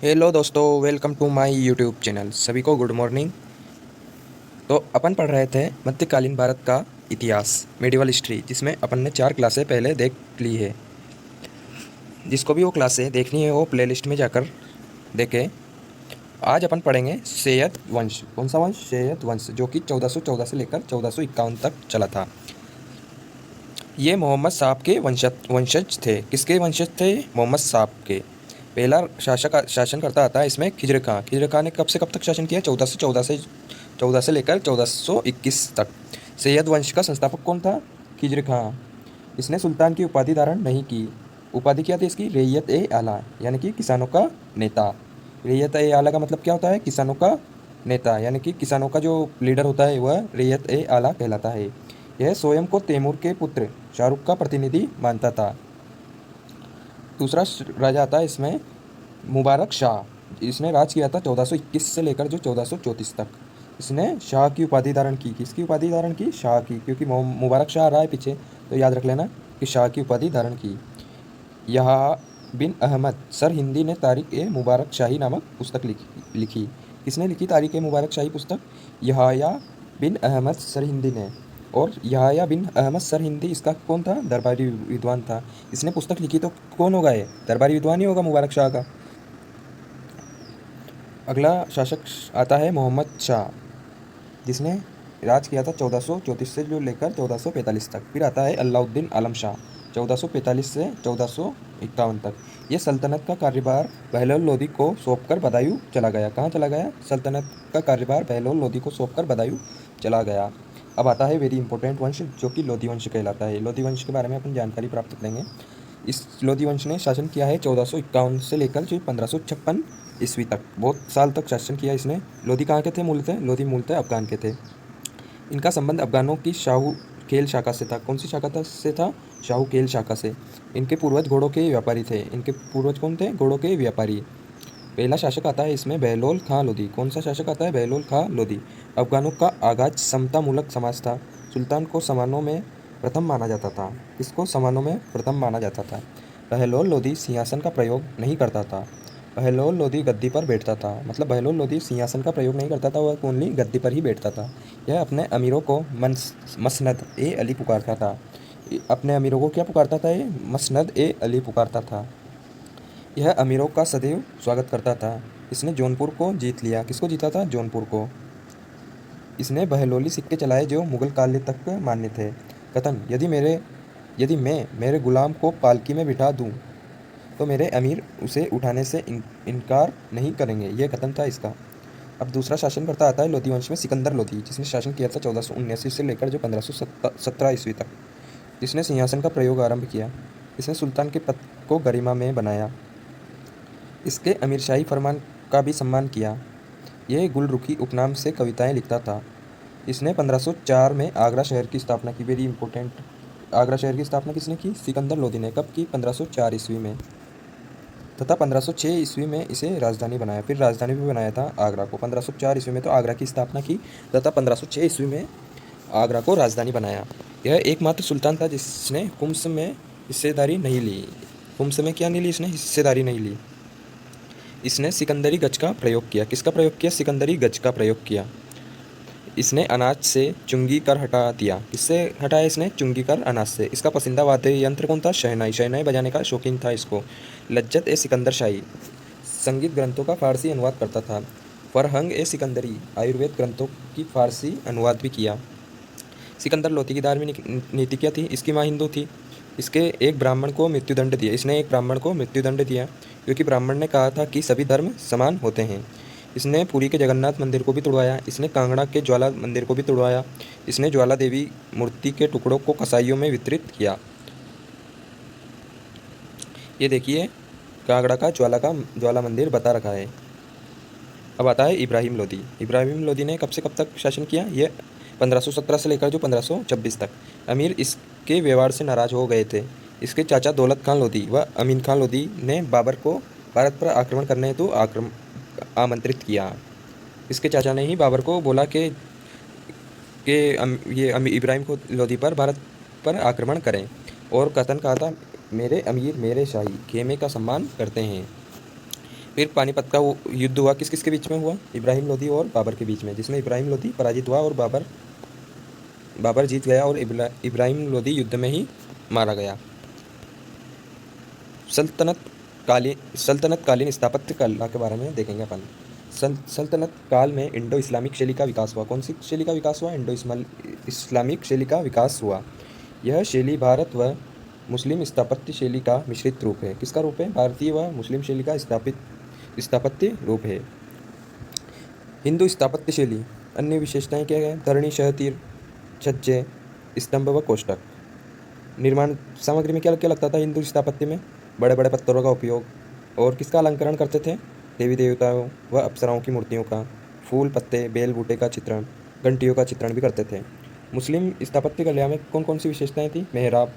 Hello दोस्तों, welcome to my YouTube channel. सभी को गुड मॉर्निंग। तो अपन पढ़ रहे थे मध्यकालीन भारत का इतिहास, मेडिवल हिस्ट्री, जिसमें अपन ने 4 क्लासें पहले देख ली है। जिसको भी वो क्लासें देखनी है वो प्लेलिस्ट में जाकर देखें। आज अपन पढ़ेंगे सैयद वंश। कौन सा वंश? सैयद वंश, जो कि 1414 से लेकर 1451 तक चला था। ये मोहम्मद साहब के वंशज थे। किसके वंशज थे? मोहम्मद साहब के। पहला शासनकर्ता आता है इसमें खिजर खां। खिजर खां ने कब से कब तक शासन किया? 1414 से लेकर 1421 तक। सैयद वंश का संस्थापक कौन था? खिजर खां। इसने सुल्तान की उपाधि धारण नहीं की। उपाधि क्या थी इसकी? रैयत ए आला, यानी कि किसानों का नेता। रैयत ए आला का मतलब क्या होता है? किसानों का नेता, यानी कि किसानों का जो लीडर होता है वह रैयत ए आला कहलाता है। यह स्वयं को तैमूर के पुत्र शाहरुख का प्रतिनिधि मानता था। दूसरा राजा आता है इसमें मुबारक शाह। इसने राज किया था 1421 से लेकर जो 1434 तक। इसने शाह की उपाधि धारण की। किसकी उपाधि धारण की? शाह की, क्योंकि मुबारक शाह रहा है पीछे, तो याद रख लेना कि शाह की उपाधि धारण की। यहा बिन अहमद सर हिंदी ने तारिक ए मुबारक शाही नामक पुस्तक लिखी। किसने लिखी तारिक ए मुबारक शाही पुस्तक? यहाया बिन अहमद सर हिंदी ने। और यहाया बिन अहमद सर हिंदी इसका कौन था? दरबारी विद्वान था। इसने पुस्तक लिखी तो कौन होगा? ये दरबारी विद्वान ही होगा, मुबारक शाह का। अगला शासक आता है मोहम्मद शाह, जिसने राज किया था 1434 से जो लेकर 1445 तक। फिर आता है अलाउद्दीन आलम शाह, 1445 से 1451 तक। ये सल्तनत का कार्यभार बहलोल लोदी को सौंपकर बदायूं चला गया। कहाँ चला गया? सल्तनत का कार्यभार बहलोल लोदी को सौंपकर बदायूं चला गया। अब आता है वेरी इंपॉर्टेंट वंश, जो कि लोधी वंश कहलाता है। लोधी वंश के बारे में अपन जानकारी प्राप्त करेंगे। इस लोधी वंश ने शासन किया है 1451 से लेकर जो 1556 ईस्वी तक। बहुत साल तक शासन किया इसने। लोधी कहाँ के थे मूलतः? लोधी मूलतः अफगान के थे। इनका संबंध अफगानों की शाहू खेल शाखा से था। कौन सी शाखा से था? शाहू खेल शाखा से। इनके पूर्वज घोड़ों के व्यापारी थे। इनके पूर्वज कौन थे? घोड़ों के व्यापारी। पहला शासक आता है इसमें बहलोल खां लोधी। कौन सा शासक आता है? बहलोल खां लोधी। अफगानों का आगाज समतामूलक समाज था। सुल्तान को समानों में प्रथम माना जाता था। किसको समानों में प्रथम माना जाता था? बहलोल लोधी सिंहासन का प्रयोग नहीं करता था। बहलोल लोधी गद्दी पर बैठता था। मतलब बहलोल लोधी सिंहासन का प्रयोग नहीं करता था, वह ओनली गद्दी पर ही बैठता था। यह अपने अमीरों को मसनद ए अली पुकारता था। अपने अमीरों को क्या पुकारता था? ये मसनद ए अली पुकारता था। यह अमीरों का सदैव स्वागत करता था। इसने जौनपुर को जीत लिया। किसको जीता था? जौनपुर को। इसने बहलोली सिक्के चलाए जो मुगल काल तक मान्य थे। कथन, यदि मैं मेरे गुलाम को पालकी में बिठा दूं तो मेरे अमीर उसे उठाने से इनकार नहीं करेंगे। यह कथन था इसका। अब दूसरा शासन करता आता है लोधी वंश में सिकंदर लोधी, जिसने शासन किया था 1479 से लेकर जो 1517 ईस्वी तक। जिसने सिंहासन का प्रयोग आरंभ किया। इसने सुल्तान के पद को गरिमा में बनाया। इसके अमीरशाही फरमान का भी सम्मान किया। यह गुलरुखी उपनाम से कविताएं लिखता था। इसने 1504 में आगरा शहर की स्थापना की। Very important. आगरा शहर की स्थापना किसने की? सिकंदर लोधी ने। कब की? 1504 ईस्वी में। तथा 1506 ईस्वी में इसे राजधानी बनाया। फिर राजधानी भी बनाया था आगरा को। 1504 ईस्वी में तो आगरा की स्थापना की, तथा 1506 ईस्वी में आगरा को राजधानी बनाया। यह एकमात्र सुल्तान था जिसने हुम्स में हिस्सेदारी नहीं ली। हुम्स में क्या नहीं ली? इसने हिस्सेदारी नहीं ली। इसने सिकंदरी गज का प्रयोग किया। किसका प्रयोग किया? सिकंदरी गज का प्रयोग किया। इसने अनाज से चुंगी कर हटा दिया। किससे हटाया इसने? चुंगी कर अनाज से। इसका पसंदीदा वाद्य यंत्र कौन था? शहनाई। शहनाई बजाने का शौकीन था इसको। लज्जत ए सिकंदर शाही संगीत ग्रंथों का फारसी अनुवाद करता था। फरहंग ए सिकंदरी आयुर्वेद ग्रंथों की फारसी अनुवाद भी किया। सिकंदर लोधी की धार्मिक नीति क्या थी? इसकी माँ हिंदू थी। इसके एक ब्राह्मण को मृत्युदंड दिया। इसने एक ब्राह्मण को मृत्युदंड दिया, क्योंकि ब्राह्मण ने कहा था कि सभी धर्म समान होते हैं। इसने पुरी के जगन्नाथ मंदिर को भी तुड़वाया। इसने कांगड़ा के ज्वाला मंदिर को भी तुड़वाया। इसने ज्वाला देवी मूर्ति के टुकड़ों को कसाईयों में वितरित किया। ये देखिए, कांगड़ा का ज्वाला मंदिर बता रखा है। अब आता है इब्राहिम लोधी। इब्राहिम लोधी ने कब से कब तक शासन किया? ये 1517 से लेकर जो 1526 तक। अमीर इसके व्यवहार से नाराज हो गए थे। इसके चाचा दौलत खान लोधी व अमीन खान लोधी ने बाबर को भारत पर आक्रमण करने हेतु आमंत्रित किया। इसके चाचा ने ही बाबर को बोला कि इब्राहिम को लोधी पर भारत पर आक्रमण करें, और कथन कहा था, मेरे अमीर मेरे शाही खेमे का सम्मान करते हैं। फिर पानीपत का वो युद्ध हुआ, किस किस के बीच में हुआ? इब्राहिम लोदी और बाबर के बीच में, जिसमें इब्राहिम लोदी पराजित हुआ और बाबर जीत गया और इब्राहिम लोदी युद्ध में ही मारा गया। सल्तनत कालीन स्थापत्य कला के बारे में देखेंगे अपन। सल्तनत काल में इंडो इस्लामिक शैली का विकास हुआ। कौन सी शैली का विकास हुआ? इंडो इस्लामिक शैली का विकास हुआ। यह शैली भारत व मुस्लिम स्थापत्य शैली का मिश्रित रूप है। किसका रूप है? भारतीय व मुस्लिम शैली का स्थापत्य रूप है। हिंदू स्थापत्य शैली अन्य विशेषताएं क्या है? धरणी, शहतीर, छज्जे, स्तंभ व कोष्ठक। निर्माण सामग्री में क्या क्या लगता था हिंदू स्थापत्य में? बड़े बड़े पत्थरों का उपयोग। और किसका अलंकरण करते थे? देवी देवताओं व अप्सराओं की मूर्तियों का, फूल पत्ते बेल बूटे का चित्रण, घंटियों का चित्रण भी करते थे। मुस्लिम स्थापत्य कला में कौन कौन सी विशेषताएं थी? मेहराब,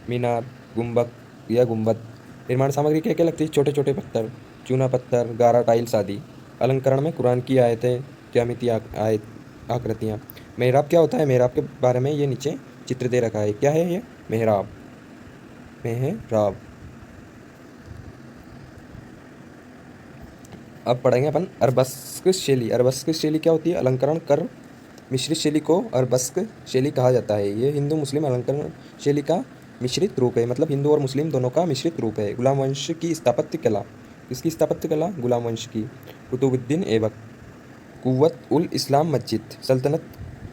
मीनार, गुंबद या गुंबद। निर्माण सामग्री क्या क्या लगती है? छोटे छोटे पत्थर, चूना पत्थर, गारा, टाइल्स आदि। अलंकरण में कुरान की आयतें, ज्यामिति आकृतियाँ। मेहराब क्या होता है? मेहराब के बारे में ये नीचे चित्र दे रखा है। क्या है ये? मेहराब। अब पढ़ेंगे अपन अरबस्क शैली। अरबस्क शैली क्या होती है? अलंकरण कर मिश्रित शैली को अरबस्क शैली कहा जाता है। ये हिंदू मुस्लिम अलंकरण शैली का मिश्रित रूप है, मतलब हिंदू और मुस्लिम दोनों का मिश्रित रूप है। गुलाम वंश की स्थापत्य कला। इसकी स्थापत्य कला गुलाम वंश की। कुतुबुद्दीन ऐबक। कुव्वत उल इस्लाम मस्जिद सल्तनत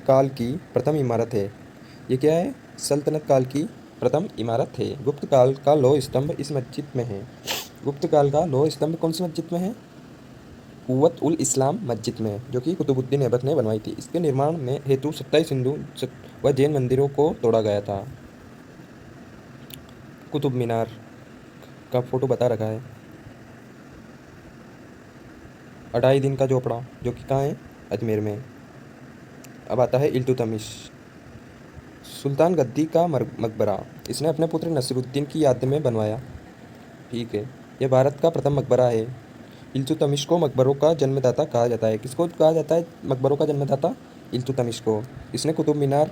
काल की प्रथम इमारत है। ये क्या है? सल्तनत काल की प्रथम इमारत है। गुप्त काल का लौह स्तंभ इस मस्जिद में है। गुप्त काल का लौह स्तंभ कौन सी मस्जिद में है? कुव्वत उल इस्लाम मस्जिद में, जो कि कुतुबुद्दीन ऐबक ने बनवाई थी। इसके निर्माण में हेतु 27 हिंदू व जैन मंदिरों को तोड़ा गया था। कुतुब मीनार का फोटो बता रखा है। 2.5 दिन का झोपड़ा, जो कि कहाँ है? अजमेर में। अब आता है इल्तुतमिश। सुल्तान गद्दी का मकबरा, इसने अपने पुत्र नसीरुद्दीन की याद में बनवाया। ठीक है, यह भारत का प्रथम मकबरा है। इल्तुतमिश को मकबरों का जन्मदाता कहा जाता है। किसको कहा जाता है मकबरों का जन्मदाता? इल्तुतमिश को। इसने कुतुब मीनार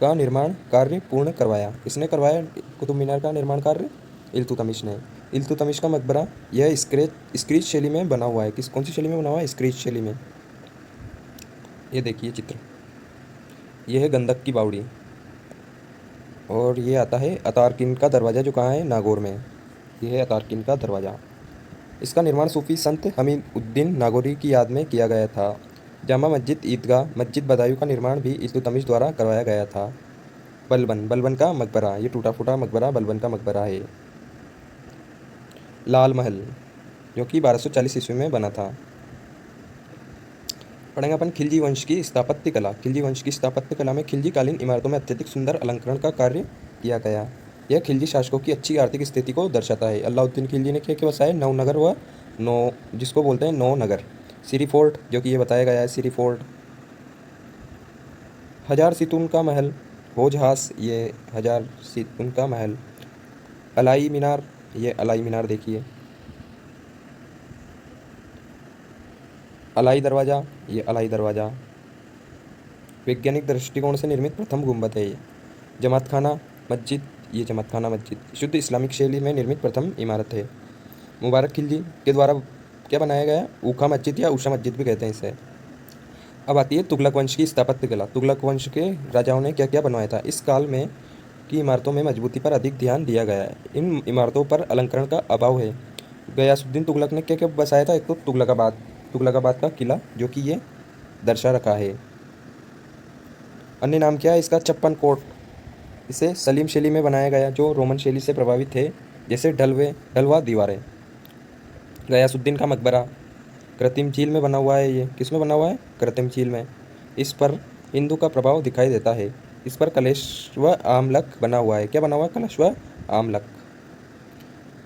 का निर्माण कार्य पूर्ण करवाया। किसने करवाया कुतुब मीनार का निर्माण कार्य? इल्तुतमिश ने। इल्तुतमिश का मकबरा यह स्क्रीच शैली में बना हुआ है। कौन सी शैली में बना हुआ है? स्क्रीच शैली में। ये देखिए चित्र, यह है गंधक की बावड़ी। और ये आता है अतारकिन का दरवाज़ा, जो कहाँ है? नागौर में। यह है अतारकिन का दरवाज़ा। इसका निर्माण सूफी संत हमीउद्दीन नागौरी की याद में किया गया था। जामा मस्जिद, ईदगाह, मस्जिद बदायूं का निर्माण भी इल्तुतमिश द्वारा करवाया गया था। बलबन का मकबरा, ये टूटा फूटा मकबरा बलबन का मकबरा है। लाल महल, जो कि 1240 ईस्वी में बना था। पढ़ेंगे अपन खिलजी वंश की स्थापत्य कला। खिलजी वंश की स्थापत्य कला में खिलजी कालीन इमारतों में अत्यधिक सुंदर अलंकरण का कार्य किया गया। यह खिलजी शासकों की अच्छी आर्थिक स्थिति को दर्शाता है। अलाउद्दीन खिलजी ने क्या क्या बसाए? 9 नगर व 9, जिसको बोलते हैं 9 नगर। सिरी फोर्ट, जो कि ये बताया गया है, सिरी फोर्ट। हजार सितून का महल, होज हास, ये हजार सितून का महल। अलाई मीनार, ये अलाई मीनार देखिए। अलाई दरवाज़ा, ये अलाई दरवाज़ा। वैज्ञानिक दृष्टिकोण से निर्मित प्रथम गुंबद है ये। जमात खाना मस्जिद, ये जमात खाना मस्जिद शुद्ध इस्लामिक शैली में निर्मित प्रथम इमारत है। मुबारक खिलजी के द्वारा क्या बनाया गया? ऊखा मस्जिद या उषा मस्जिद भी कहते हैं इसे। अब आती है तुगलक वंश की स्थापत्य कला। तुगलक वंश के राजाओं ने क्या क्या बनवाया था? इस काल में की इमारतों में मजबूती पर अधिक ध्यान दिया गया है। इन इमारतों पर अलंकरण का अभाव है। गयासुद्दीन तुगलक ने क्या क्या बसाया था? एक तो तुगलकाबाद का किला, जो कि ये दर्शा रखा है। अन्य नाम क्या है इसका? छप्पन कोट। इसे सलीम शैली में बनाया गया, जो रोमन शैली से प्रभावित है, जैसे ढलवा दीवारें। गयासुद्दीन का मकबरा कृत्रिम झील में बना हुआ है। ये किस में बना हुआ है? कृत्रिम झील में। इस पर हिंदू का प्रभाव दिखाई देता है। इस पर कलश व आमलक बना हुआ है। क्या बना हुआ है? कलश व आमलक।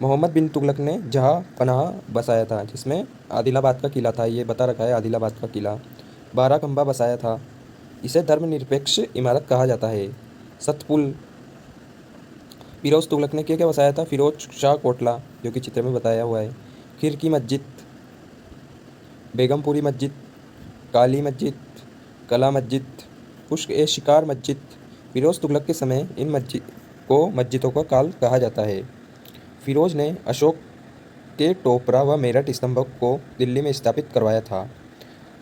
मोहम्मद बिन तुगलक ने जहाँ पनाह बसाया था, जिसमें आदिलाबाद का किला था, ये बता रखा है आदिलाबाद का किला। 12 खंबा बसाया था। इसे धर्मनिरपेक्ष इमारत कहा जाता है। सतपुल। फिरोज तुगलक ने क्या क्या बसाया था? फिरोज शाह कोटला, जो कि चित्र में बताया हुआ है। खिर की मस्जिद, बेगमपुरी मस्जिद, काली मस्जिद, कला मस्जिद, पुष्क ए शिकार मस्जिद। फिरोज तुगलक के समय इन मस्जिदों का काल कहा जाता है। फिरोज ने अशोक के टोपरा व मेरठ स्तंभों को दिल्ली में स्थापित करवाया था।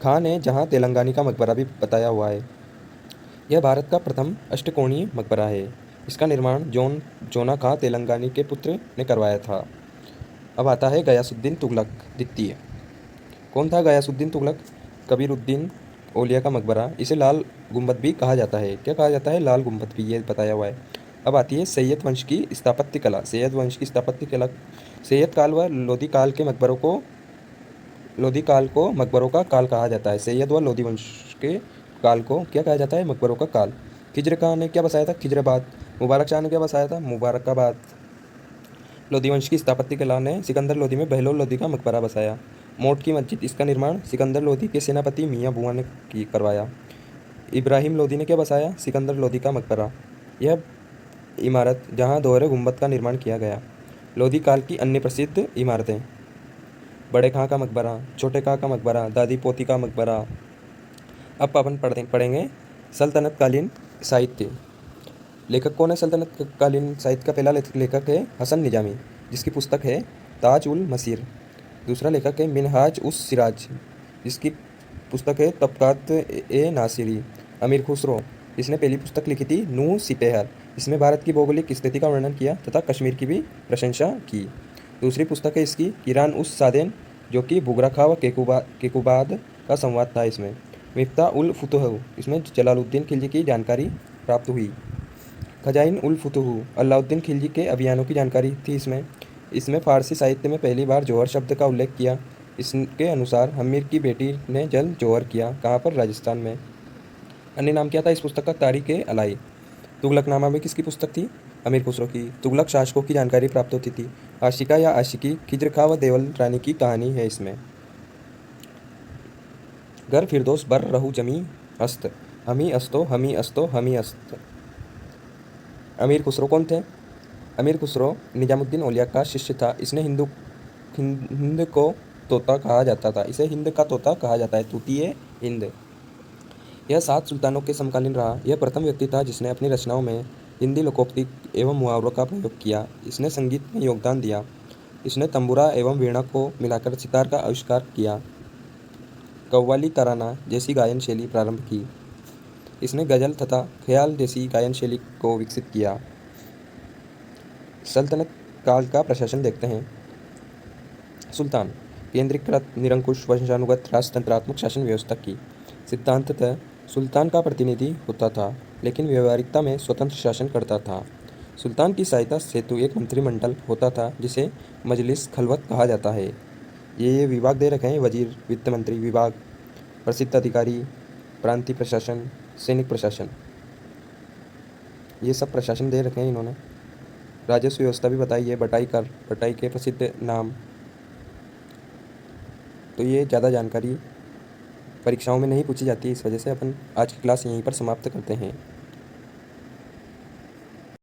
खां ने जहां तेलंगानी का मकबरा भी बताया हुआ है। यह भारत का प्रथम अष्टकोणीय मकबरा है। इसका निर्माण जोना खां तेलंगानी के पुत्र ने करवाया था। अब आता है गयासुद्दीन तुगलक द्वितीय। कौन था गयासुद्दीन तुगलक? कबीरुद्दीन औलिया का मकबरा। इसे लाल गुंबद भी कहा जाता है। क्या कहा जाता है? लाल गुंबद भी, ये बताया हुआ है। अब आती है सैयद वंश की स्थापत्य कला। सैयद वंश की स्थापत्य कला, सैयद काल व लोधी काल को मकबरों का काल कहा जाता है। सैयद व लोधी वंश के काल को क्या कहा जाता है? मकबरों का काल। खिज्र खां ने क्या बसाया था? खिजराबाद। मुबारक शाह ने क्या बसाया था? मुबारकाबाद। लोधी वंश की स्थापत्य कला ने सिकंदर लोधी में बहलोल लोधी का मकबरा बसाया। मोट की मस्जिद, इसका निर्माण सिकंदर लोधी के सेनापति मियाँ बुआ ने करवाया। इब्राहिम लोधी ने क्या बसाया? सिकंदर लोधी का मकबरा। यह इमारत जहाँ दोहरे गुंबद का निर्माण किया गया। लोधी काल की अन्य प्रसिद्ध इमारतें: बड़े खां का मकबरा, छोटे खां का मकबरा, दादी पोती का मकबरा। अब अपन पढ़ेंगे सल्तनत कालीन साहित्य। लेखक कौन है? सल्तनत कालीन साहित्य का पहला लेखक है हसन निजामी, जिसकी पुस्तक है ताज उल मसीर। दूसरा लेखक है मिनहाज उस सिराज, जिसकी पुस्तक है तबकात ए नासिरी। अमीर खुसरो, इसने पहली पुस्तक लिखी थी नूह सिपेहर। इसमें भारत की भौगोलिक स्थिति का वर्णन किया तथा कश्मीर की भी प्रशंसा की। दूसरी पुस्तक है इसकी किरान उस सादेन, जो कि बुगरा खां व केकुबाद का संवाद था। इसमें मिफ्ता उल फुतूह, इसमें जलालुद्दीन खिलजी की जानकारी प्राप्त हुई। खजाइन उल फुतूह, अलाउद्दीन खिलजी के अभियानों की जानकारी थी। इसमें फ़ारसी साहित्य में पहली बार जौहर शब्द का उल्लेख किया। इसके अनुसार हमीर की बेटी ने जल जौहर किया। कहाँ पर? राजस्थान में। अन्य नाम क्या था इस पुस्तक का? तारीख ए अलाई। तुगलकनामा भी किसकी पुस्तक थी? अमीर खुसरो की। तुगलक शासकों की जानकारी प्राप्त होती थी। आशिका या आशिकी, खिज्र खां व देवल रानी की कहानी है इसमें। घर फिरदौस बर रहू जमी अस्त, हमी अस्तो हमी अस्तो हमी अस्त। अमीर खुसरो कौन थे? अमीर खुसरो निजामुद्दीन औलिया का शिष्य था। इसने हिंद को तोता कहा जाता था। इसे हिंद का तोता कहा जाता है। तूतीय हिंद। यह 7 सुल्तानों के समकालीन रहा। यह प्रथम व्यक्ति था जिसने अपनी रचनाओं में हिंदी लोकोक्ति एवं मुहावरों का प्रयोग किया। इसने संगीत में योगदान दिया। इसने तंबूरा एवं वीणा को मिलाकर सितार का आविष्कार किया। कव्वाली तराना जैसी गायन शैली प्रारंभ की। इसने गज़ल तथा ख्याल जैसी गायन शैली को विकसित किया। सल्तनत काल का प्रशासन देखते हैं। सुल्तान केंद्रीकृत, निरंकुश, वंशानुगत, राजतंत्रात्मक शासन व्यवस्था की। सिद्धांततः सुल्तान का प्रतिनिधि होता था, लेकिन व्यवहारिकता में स्वतंत्र शासन करता था। सुल्तान की सहायता हेतु एक मंत्रिमंडल होता था, जिसे मजलिस खलवत कहा जाता है। ये विभाग दे रखे हैं: वजीर, वित्त मंत्री, विभाग, प्रसिद्ध अधिकारी, प्रांतीय प्रशासन, सैनिक प्रशासन। ये सब प्रशासन दे रखे हैं इन्होंने। राजस्व व्यवस्था भी बताई है, बटाई कर, बटाई के प्रसिद्ध नाम। तो ये ज़्यादा जानकारी परीक्षाओं में नहीं पूछी जाती, इस वजह से अपन आज की क्लास यहीं पर समाप्त करते हैं।